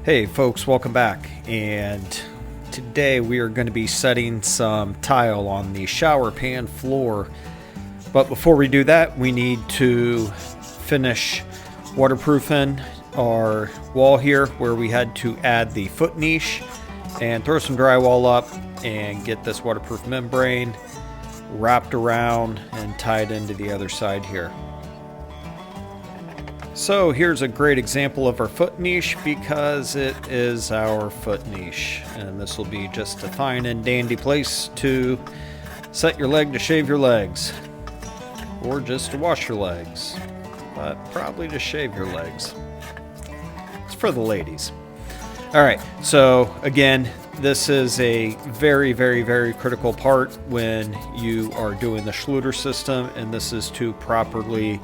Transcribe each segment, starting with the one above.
Hey folks, welcome back. And today we are going to be setting some tile on the shower pan floor. But before we do that, we need to finish waterproofing our wall here where we had to add the foot niche and throw some drywall up and get this waterproof membrane wrapped around and tied into the other side here. So here's a great example of our foot niche because it is our foot niche, and this will be just a fine and dandy place to set your leg to shave your legs, or just to wash your legs, but probably to shave your legs. It's for the ladies. Alright, so again, this is a very critical part when you are doing the Schluter system, and this is to properly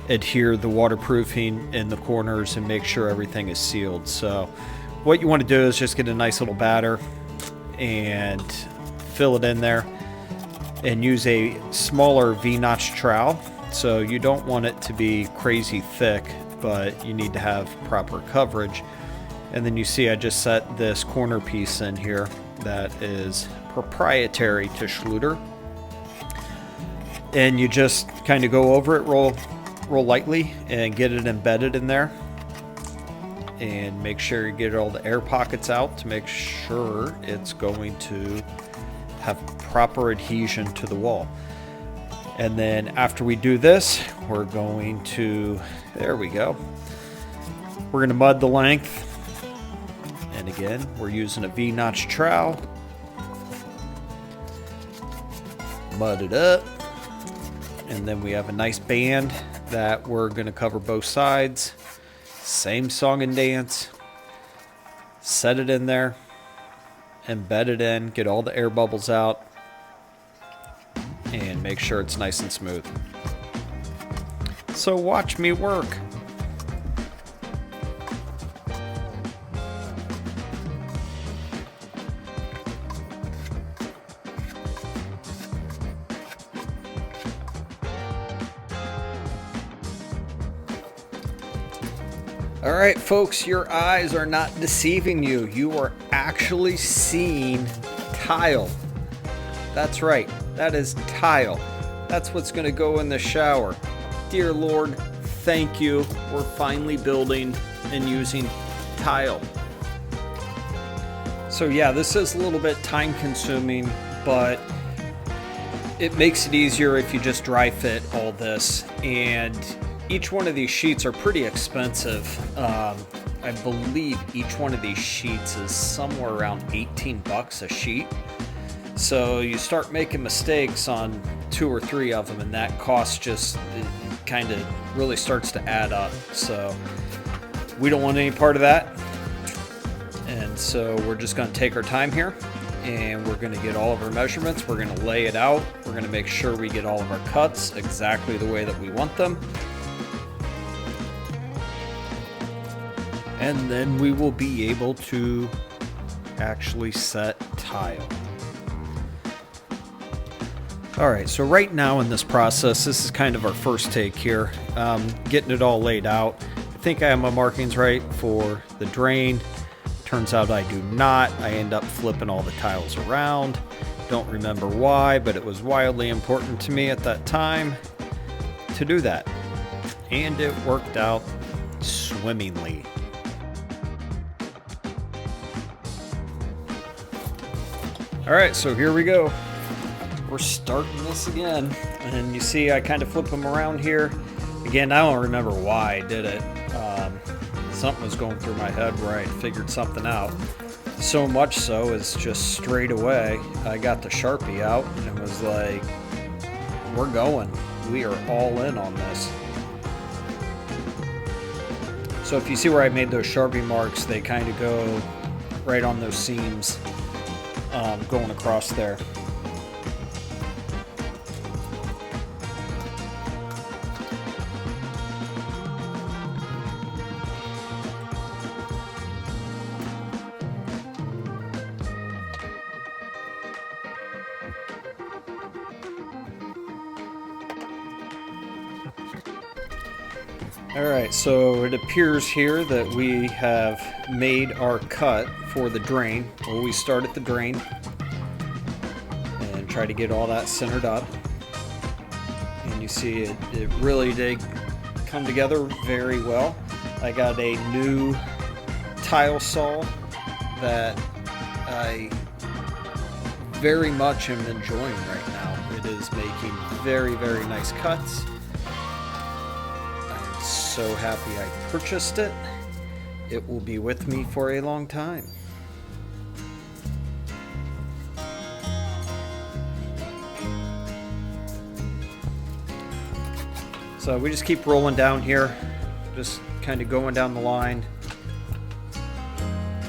adhere the waterproofing in the corners and make sure everything is sealed. So what you want to do is just get a nice little batter and fill it in there, and use a smaller V-notch trowel. So you don't want it to be crazy thick, but you need to have proper coverage. And then you see I just set this corner piece in here that is proprietary to Schluter, and you just kind of go over it, roll lightly and get it embedded in there, and make sure you get all the air pockets out to make sure it's going to have proper adhesion to the wall. And then after we do this, we're going to, there we go, we're going to mud the length, and again we're using a V-notch trowel. Mud it up, and then we have a nice band that we're going to cover both sides. Same song and dance. Set it in there, embed it in, get all the air bubbles out, and make sure it's nice and smooth. So watch me work. Alright folks, your eyes are not deceiving you. You are actually seeing tile. That's right, that is tile. That's what's going to go in the shower. Dear Lord, thank you. We're finally building and using tile. So yeah, this is a little bit time consuming, but it makes it easier if you just dry fit all this. And each one of these sheets are pretty expensive. I believe each one of these sheets is somewhere around 18 bucks a sheet. So you start making mistakes on 2 or 3 of them, and that cost just kind of really starts to add up. So we don't want any part of that. And so we're just going to take our time here, and we're going to get all of our measurements. We're going to lay it out. We're going to make sure we get all of our cuts exactly the way that we want them. And then we will be able to actually set tile. Alright, so right now in this process, this is kind of our first take here, getting it all laid out. I think I have my markings right for the drain. Turns out I do not. I end up flipping all the tiles around. Don't remember why, but it was wildly important to me at that time to do that. And it worked out swimmingly. Alright, so here we go. We're starting this again. And you see I kind of flip them around here. Again, I don't remember why I did it. Something was going through my head where I figured something out. So much so is just straight away I got the Sharpie out and was like, we're going. We are all in on this. So if you see where I made those Sharpie marks, they kind of go right on those seams going across there. Alright, so it appears here that we have made our cut for the drain. We'll always start at the drain and try to get all that centered up. And you see it really did come together very well. I got a new tile saw that I very much am enjoying right now. It is making very, very nice cuts. I'm so happy I purchased it. It will be with me for a long time. So we just keep rolling down here, just kind of going down the line.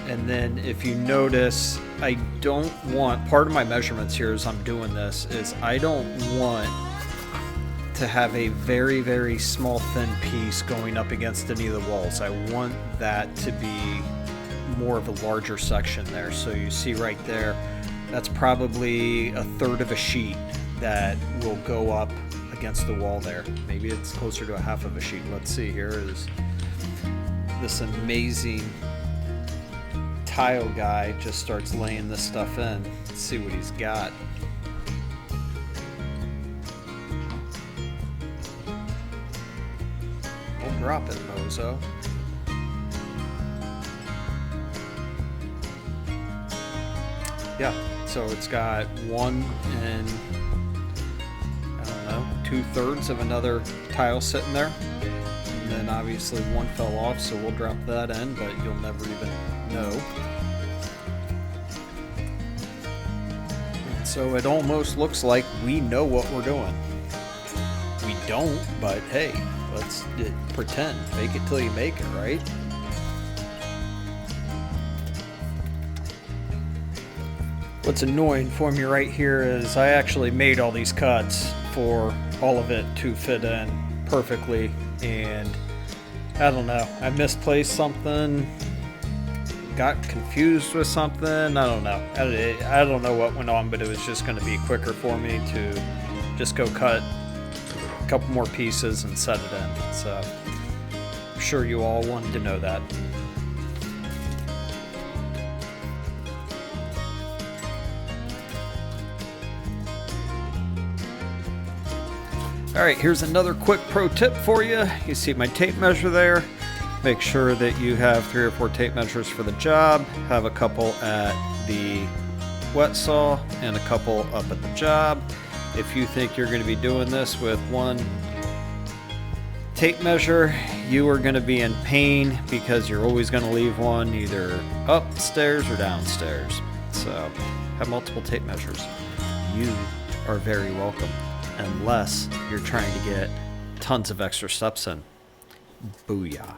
And then if you notice, I don't want, part of my measurements here as I'm doing this is I don't want to have a very, very small thin piece going up against any of the walls. I want that to be more of a larger section there. So you see right there, that's probably a third of a sheet that will go up against the wall there. Maybe it's closer to a half of a sheet. Let's see, here is this amazing tile guy just starts laying this stuff in. Let's see what he's got. Don't drop it, bozo. Yeah, so it's got 1 and I don't know, 2/3 of another tile sitting there. And then obviously one fell off, so we'll drop that in, but you'll never even know. And so it almost looks like we know what we're doing. We don't, but hey, let's pretend. Fake it till you make it, right? What's annoying for me right here is I actually made all these cuts for all of it to fit in perfectly, and I don't know, I misplaced something, got confused with something, I don't know. I don't know what went on, but it was just going to be quicker for me to just go cut a couple more pieces and set it in. So I'm sure you all wanted to know that. Alright, here's another quick pro tip for you. You see my tape measure there. Make sure that you have 3 or 4 tape measures for the job. Have a couple at the wet saw and a couple up at the job. If you think you're going to be doing this with one tape measure, you are going to be in pain because you're always going to leave one either upstairs or downstairs. So have multiple tape measures. You are very welcome. Unless you're trying to get tons of extra steps in. Booyah.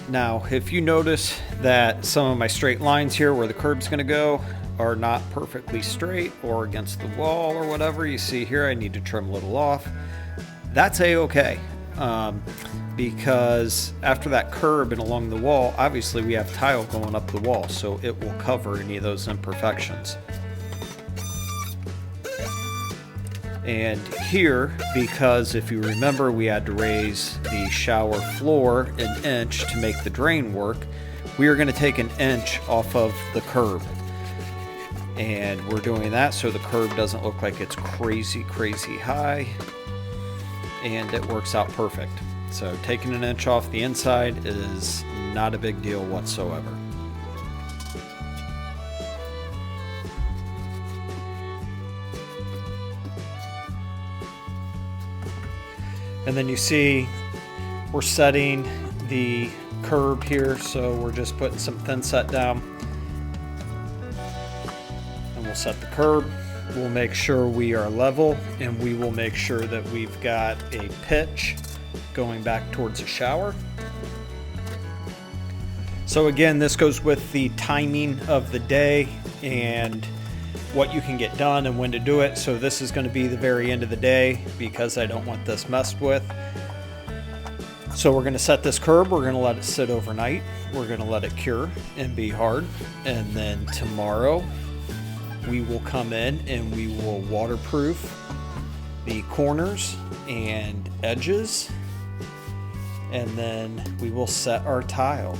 Now, if you notice that some of my straight lines here where the curb's going to go are not perfectly straight or against the wall or whatever, you see here I need to trim a little off. That's a-okay. Because after that curb and along the wall, obviously we have tile going up the wall, so it will cover any of those imperfections. And here, because if you remember, we had to raise the shower floor an inch to make the drain work, we are going to take an inch off of the curb. And we're doing that so the curb doesn't look like it's crazy, crazy high. And it works out perfect. So taking an inch off the inside is not a big deal whatsoever. And then you see we're setting the curb here, so we're just putting some thin set down. And we'll set the curb. We'll make sure we are level, and we will make sure that we've got a pitch going back towards the shower. So again, this goes with the timing of the day and what you can get done and when to do it. So this is going to be the very end of the day because I don't want this messed with. So we're going to set this curb, we're going to let it sit overnight, we're going to let it cure and be hard, and then tomorrow we will come in and we will waterproof the corners and edges, and then we will set our tile.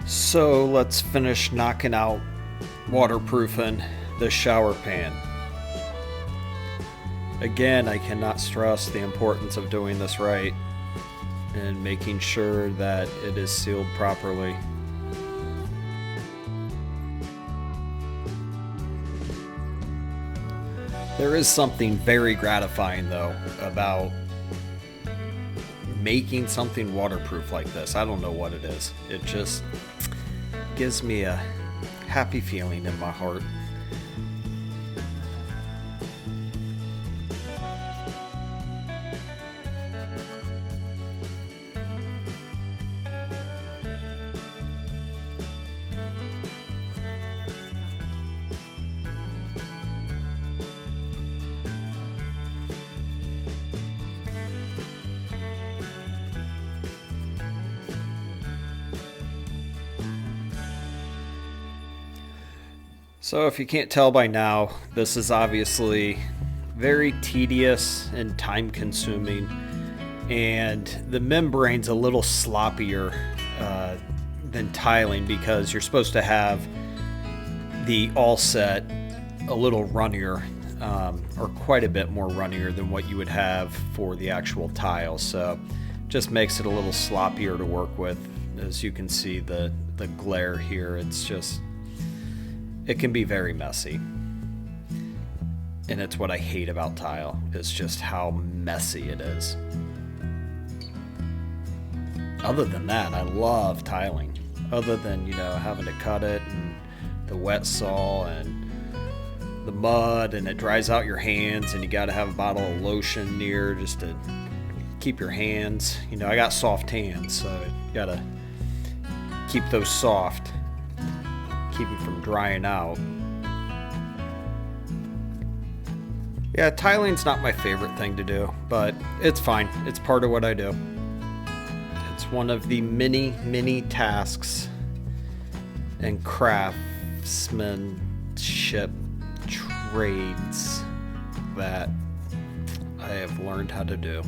So let's finish knocking out waterproofing the shower pan. Again, I cannot stress the importance of doing this right and making sure that it is sealed properly. There is something very gratifying though about making something waterproof like this. I don't know what it is. It just gives me a happy feeling in my heart. So if you can't tell by now, this is obviously very tedious and time consuming, and the membrane's a little sloppier than tiling because you're supposed to have the all set a little runnier, or quite a bit more runnier than what you would have for the actual tile. So just makes it a little sloppier to work with. As you can see, the glare here, it can be very messy. And it's what I hate about tile, is just how messy it is. Other than that, I love tiling. Other than, having to cut it and the wet saw and the mud, and it dries out your hands, and you got to have a bottle of lotion near just to keep your hands. I got soft hands, so you got to keep those soft. Keep them from drying out. Yeah, tiling's not my favorite thing to do, but it's fine. It's part of what I do. It's one of the many tasks and craftsmanship trades that I have learned how to do.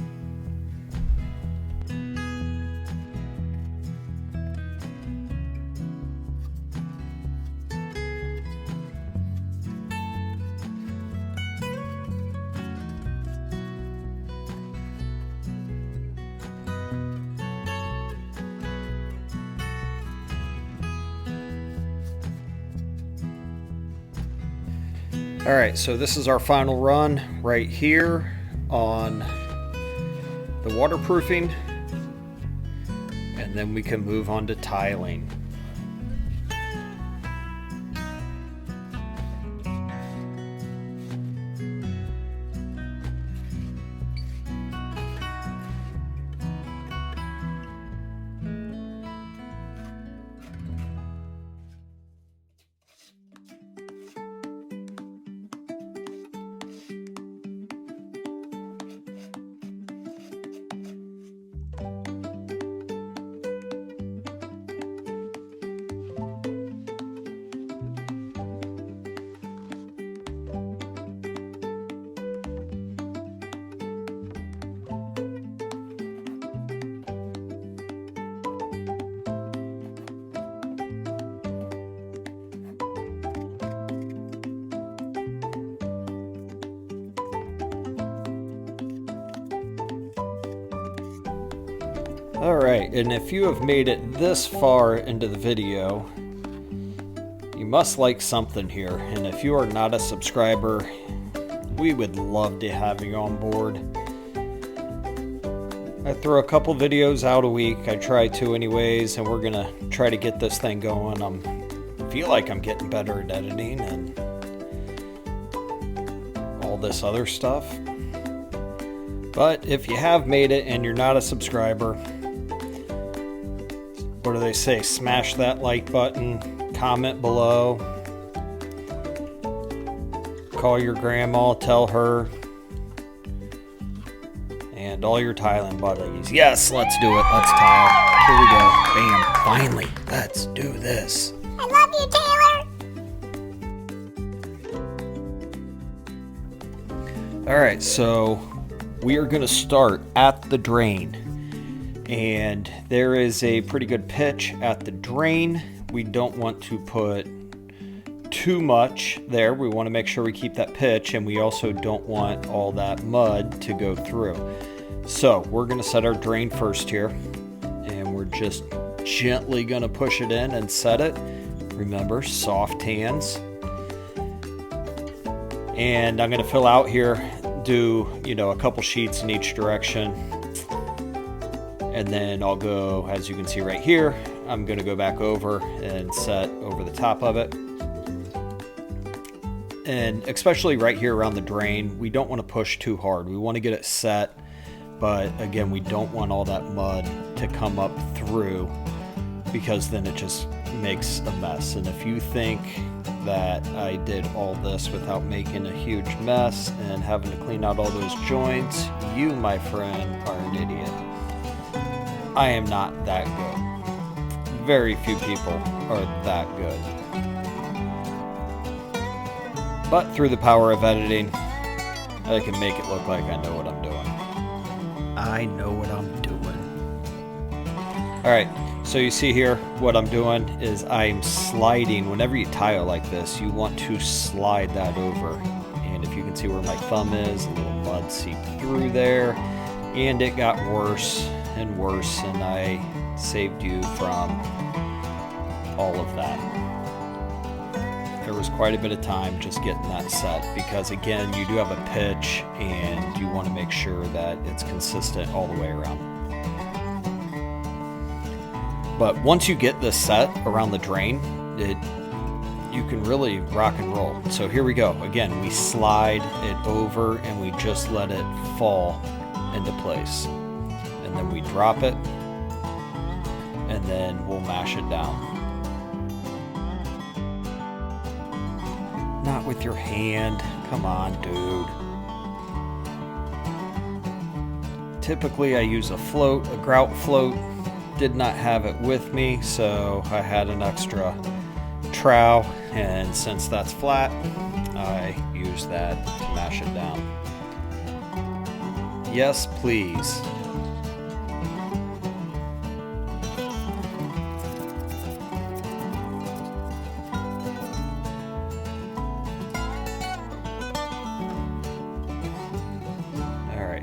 Alright, so this is our final run right here on the waterproofing, and then we can move on to tiling. Alright, and if you have made it this far into the video, you must like something here. And if you are not a subscriber, we would love to have you on board. I throw a couple videos out a week. I try to anyways, and we're gonna try to get this thing going. I feel like I'm getting better at editing and all this other stuff. But if you have made it and you're not a subscriber, what do they say? Smash that like button, comment below, call your grandma, tell her And all your tiling buddies. Yes, let's do it. Let's tile. Here we go. Bam. Finally. Let's do this. I love you, Taylor. All right, so we are going to start at the drain. And there is a pretty good pitch at the drain. We don't want to put too much there. We want to make sure we keep that pitch, and we also don't want all that mud to go through. So we're going to set our drain first here, and we're just gently going to push it in and set it. Remember, soft hands. And I'm going to fill out here, do a couple sheets in each direction, and then I'll go, as you can see right here, I'm going to go back over and set over the top of it. And especially right here around the drain, we don't want to push too hard. We want to get it set, but again, we don't want all that mud to come up through, because then it just makes a mess. And if you think that I did all this without making a huge mess and having to clean out all those joints, you, my friend, are an idiot. I am not that good. Very few people are that good. But through the power of editing, I can make it look like I know what I'm doing. I know what I'm doing. Alright, so you see here, what I'm doing is I'm sliding. Whenever you tile like this, you want to slide that over. And if you can see where my thumb is, a little mud seeped through there. And it got worse and worse, and I saved you from all of that. There was quite a bit of time just getting that set, because again, you do have a pitch and you want to make sure that it's consistent all the way around. But once you get this set around the drain, you can really rock and roll. So here we go. Again, we slide it over and we just let it fall into place. And then we drop it, and then we'll mash it down. Not with your hand. Come on, dude. Typically I use a float, a grout float. Did not have it with me, so I had an extra trowel, and since that's flat, I use that to mash it down. Yes, please.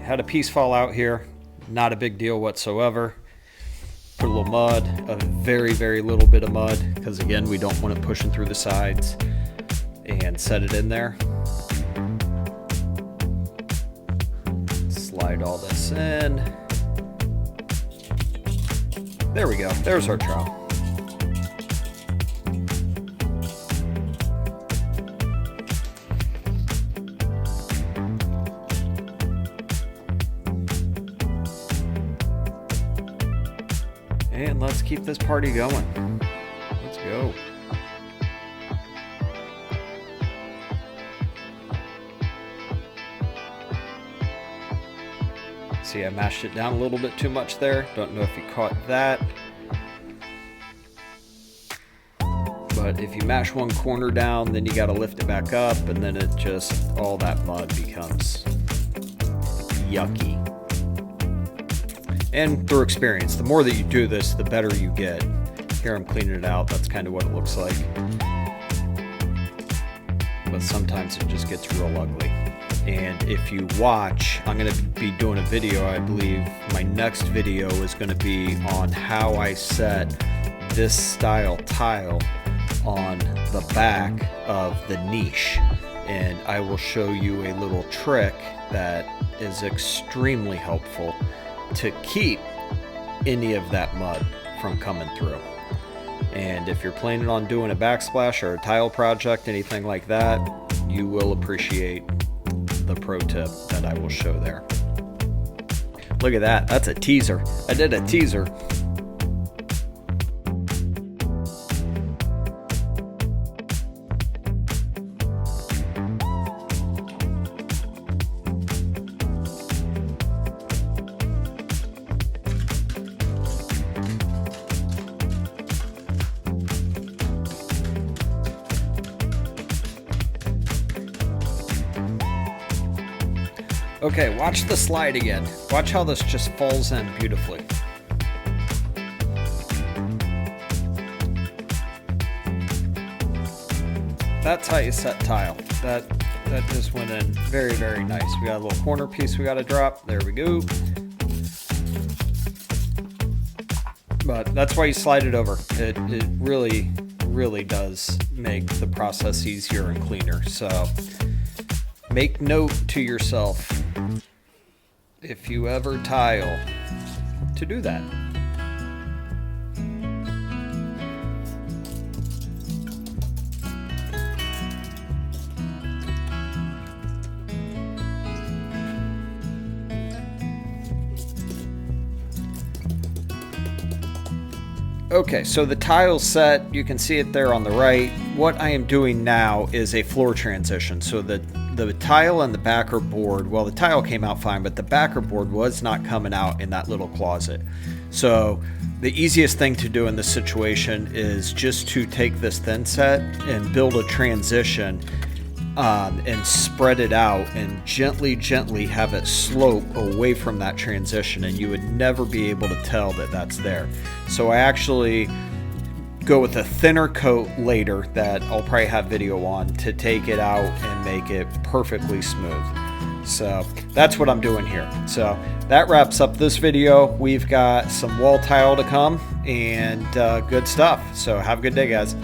Had a piece fall out here, not a big deal whatsoever. Put a little mud, a very, very little bit of mud, because again, we don't want it pushing through the sides, and set it in there. Slide all this in. There we go, there's our trowel. And let's keep this party going. Let's go. See, I mashed it down a little bit too much there. Don't know if you caught that. But if you mash one corner down, then you got to lift it back up, and then it just, all that mud becomes yucky. And through experience, the more that you do this, the better you get. Here I'm cleaning it out. That's kind of what it looks like. But sometimes it just gets real ugly. And if you watch, I'm going to be doing a video, I believe my next video is going to be on how I set this style tile on the back of the niche. And I will show you a little trick that is extremely helpful to keep any of that mud from coming through. And if you're planning on doing a backsplash or a tile project, anything like that, you will appreciate the pro tip that I will show there. Look at that, that's a teaser. I did a teaser. Okay, watch the slide again. Watch how this just falls in beautifully. That's how you set tile. That just went in very, very nice. We got a little corner piece we got to drop. There we go. But that's why you slide it over. It really, really does make the process easier and cleaner. So make note to yourself, if you ever tile, to do that. Okay, so the tile's set. You can see it there on the right. What I am doing now is a floor transition. So the tile and the backer board, well, the tile came out fine, but the backer board was not coming out in that little closet. So the easiest thing to do in this situation is just to take this thin set and build a transition and spread it out and gently have it slope away from that transition, and you would never be able to tell that that's there. So I actually go with a thinner coat later that I'll probably have video on to take it out and make it perfectly smooth. So that's what I'm doing here. So that wraps up this video. We've got some wall tile to come and good stuff. So have a good day, guys.